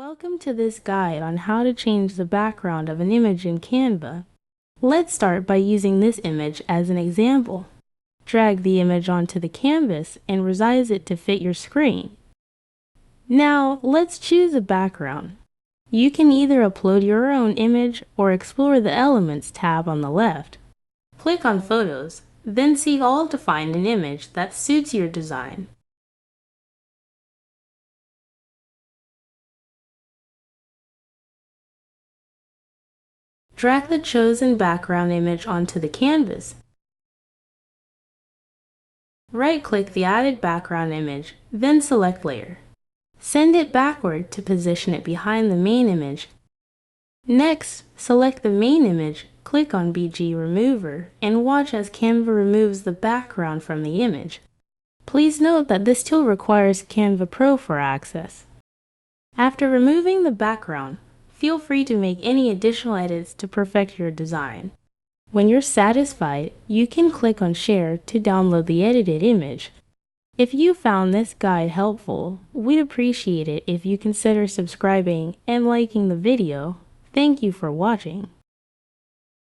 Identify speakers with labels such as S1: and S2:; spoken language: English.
S1: Welcome to this guide on how to change the background of an image in Canva. Let's start by using this image as an example. Drag the image onto the canvas and resize it to fit your screen. Now, let's choose a background. You can either upload your own image or explore the Elements tab on the left. Click on Photos, then see All to find an image that suits your design. Drag the chosen background image onto the canvas. Right-click the added background image, then select Layer. Send it backward to position it behind the main image. Next, select the main image, click on BG Remover, and watch as Canva removes the background from the image. Please note that this tool requires Canva Pro for access. After removing the background, feel free to make any additional edits to perfect your design. When you're satisfied, you can click on Share to download the edited image. If you found this guide helpful, we'd appreciate it if you consider subscribing and liking the video. Thank you for watching.